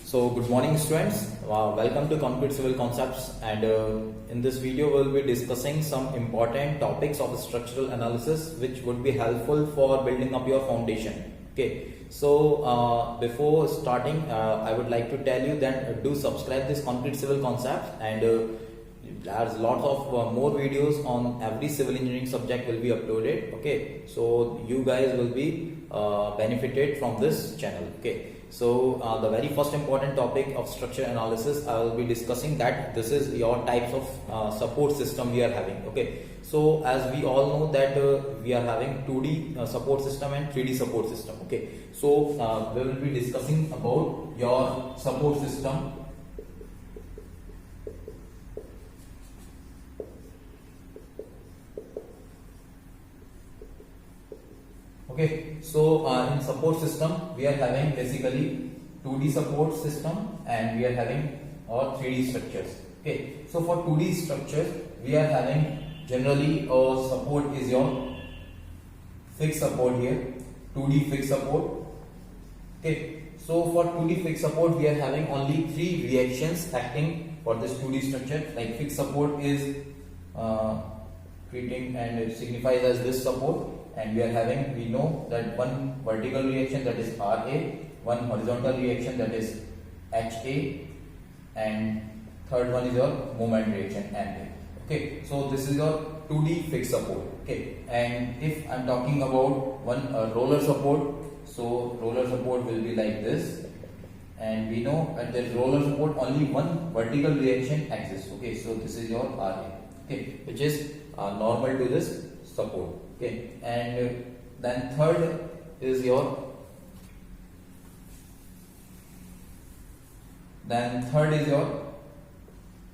So good morning students, welcome to Concrete Civil Concepts, and in this video we'll be discussing some important topics of structural analysis which would be helpful for building up your foundation. Okay, so before starting I would like to tell you that do subscribe this Concrete Civil Concepts, and there's lots of more videos on every civil engineering subject will be uploaded. Okay, so you guys will be benefited from this channel. Okay, so the very first important topic of structure analysis I will be discussing that this is your types of support system we are having. Okay, so as we all know that we are having 2D support system and 3D support system. Okay, so we will be discussing about your support system. Okay, so in support system we are having basically 2D support system and we are having or 3D structures. Okay, so for 2D structures we are having generally our support is your fixed support here, 2D fixed support. Okay, so for 2D fixed support we are having only 3 reactions acting for this 2D structure. Like fixed support is treating and it signifies as this support, and we are having, we know that one vertical reaction that is RA, one horizontal reaction that is HA, and third one is your moment reaction MA. Okay, so this is your 2D fixed support. Okay, and if I'm talking about one roller support, so roller support will be like this, and we know at the roller support only one vertical reaction exists. Okay, so this is your RA, okay, which is normal to this support. Okay, and then third is your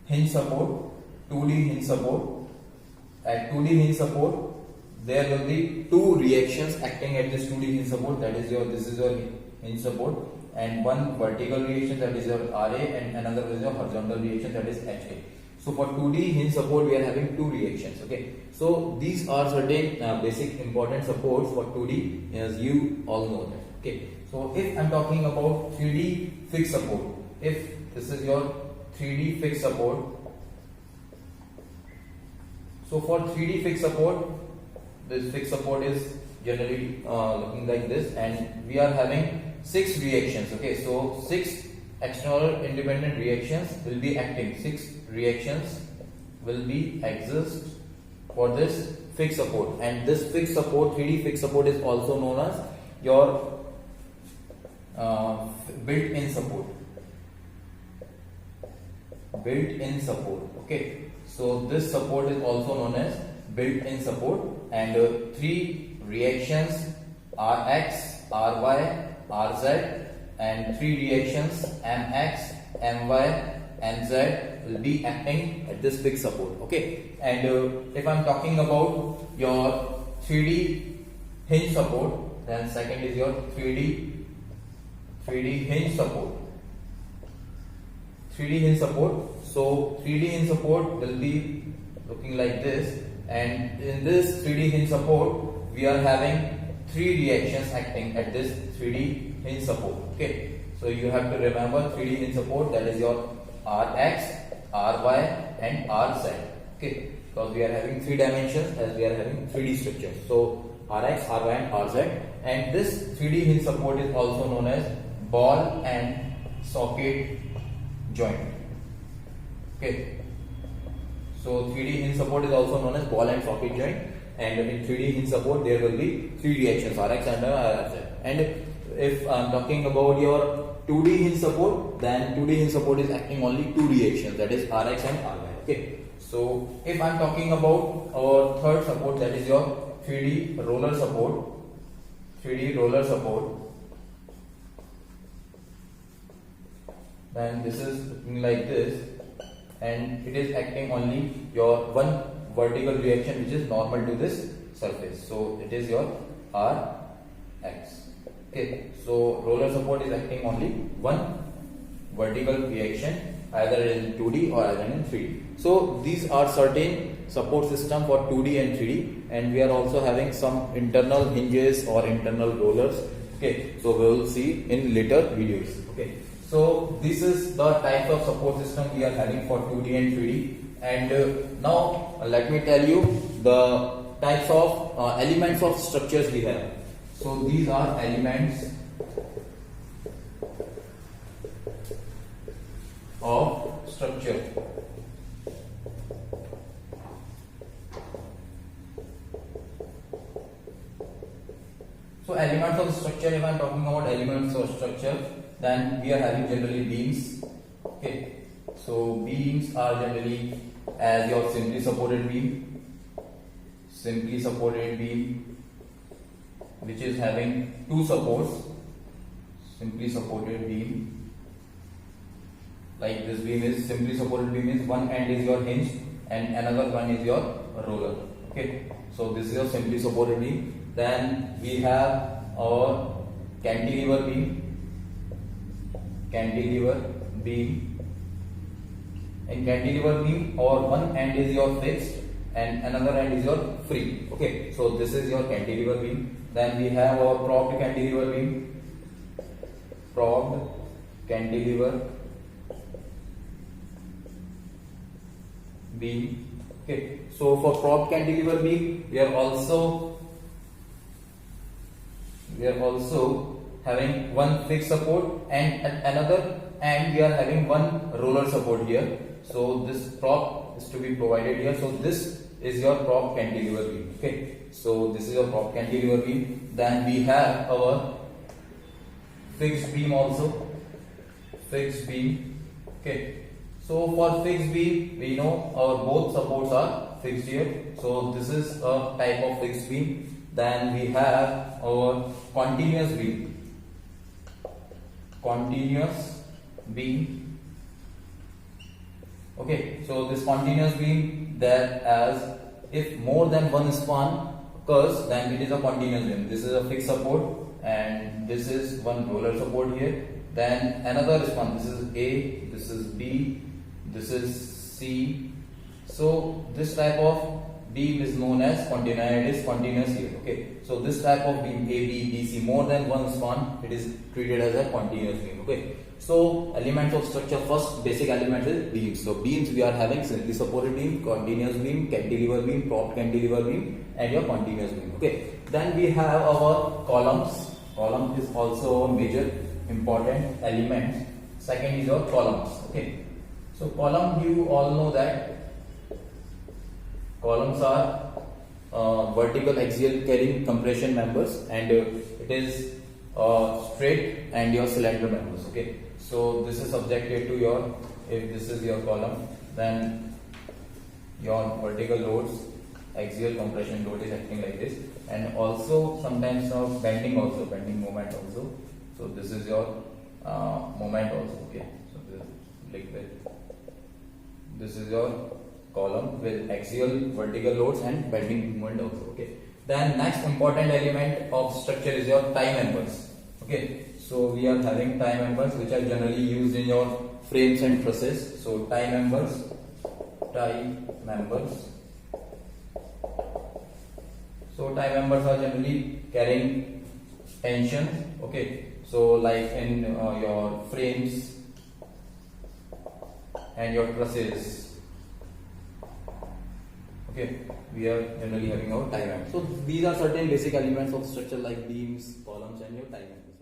hinge support, 2D hinge support. At 2D hinge support there will be 2 reactions acting at this 2D hinge support, that is your, this is your hinge support, and one vertical reaction that is your RA, and another is your horizontal reaction that is HA. So for 2D hinge support we are having 2 reactions. Okay, so these are certain basic important supports for 2D, as you all know that. Okay, so if I'm talking about 3D fixed support, if this is your 3D fixed support, so for 3D fixed support, this fixed support is generally looking like this, and we are having 6 reactions. Okay, so 6 external independent reactions will be acting, 6 reactions will be exist for this fixed support, and this fixed support, 3D fixed support, is also known as your built-in support. Built-in support. Okay, so this support is also known as built-in support, and 3 reactions Rx, Ry, Rz, and 3 reactions Mx, My, Mz will be acting at this fixed support. Okay, and if I'm talking about your 3D hinge support, then second is your 3D hinge support. 3D hinge support. So 3D hinge support will be looking like this, and in this 3D hinge support we are having 3 reactions acting at this 3D hinge support. Okay, so you have to remember 3D hinge support, that is your Rx, Ry, and Rz. Okay, because we are having 3 dimensions as we are having 3D structures. So Rx, Ry, and Rz, and this 3D hinge support is also known as ball and socket joint. Okay, so 3D hinge support is also known as ball and socket joint, and in 3D hinge support there will be 3 reactions Rx and Rz. And if I'm talking about your 2D hinge support, then 2D hinge support is acting only 2 reactions, that is Rx and Ry. Okay, so if I'm talking about our third support, that is your 3D roller support. 3D roller support, then this is looking like this, and it is acting only your one vertical reaction which is normal to this surface, so it is your Rx. Okay, so roller support is acting only one vertical reaction, either in 2D or either in 3D. So these are certain support system for 2D and 3D, and we are also having some internal hinges or internal rollers. Okay, so we will see in later videos. Okay, So this is the types of support system we are having for 2D and 3D. And now let me tell you the types of elements of structures we have. So these are elements of structure. So elements of structure, if I am talking about elements of structure, then we are having generally beams. Okay, so beams are generally as your simply supported beam, which is having two supports, simply supported beam. Like this beam is simply supported beam, is one end is your hinge and another one is your roller. Okay, so this is your simply supported beam. Then we have our cantilever beam. In cantilever beam, our one end is your fixed and another end is your free. Okay, so this is your cantilever beam. Then we have our propped cantilever beam. Okay, so for propped cantilever beam, we are also having one fixed support and at another and we are having one roller support here. So this prop is to be provided here. So this is your prop cantilever beam. Okay, so this is your prop cantilever beam. Then we have our fixed beam also. Okay, so for fixed beam, we know our both supports are fixed here. So this is a type of fixed beam. Then we have our continuous beam. Okay, so this continuous beam, that as if more than one span occurs, then it is a continuous beam. This is a fixed support and this is one roller support here. Then another span, this is A, this is B, this is C. So this type of beam is known as continuous. It is continuous here. Okay, so this type of beam A, B, B, C, more than one span, it is treated as a continuous beam. Okay, so elements of structure, first basic element is beams. So beams we are having simply supported beam, continuous beam, cantilever beam, propped cantilever beam, and your continuous beam. Okay, then we have our columns. Column is also a major important element. Second is your columns. Okay, so column, you all know that columns are vertical axial carrying compression members, and it is straight and your cylinder members. Okay, so this is subjected to your, if this is your column, then your vertical loads, axial compression load is acting like this, and also sometimes of bending moment also. So this is your moment also. Okay, so this like that. This is your column with axial vertical loads and bending moment also. Okay, then next important element of structure is your tie members. Okay, so we are having tie members which are generally used in your frames and trusses. So tie members. So tie members are generally carrying tension. Okay, so like in your frames and your trusses. Okay, we are generally having our tie members. So these are certain basic elements of structure like beams, columns, and your tie members.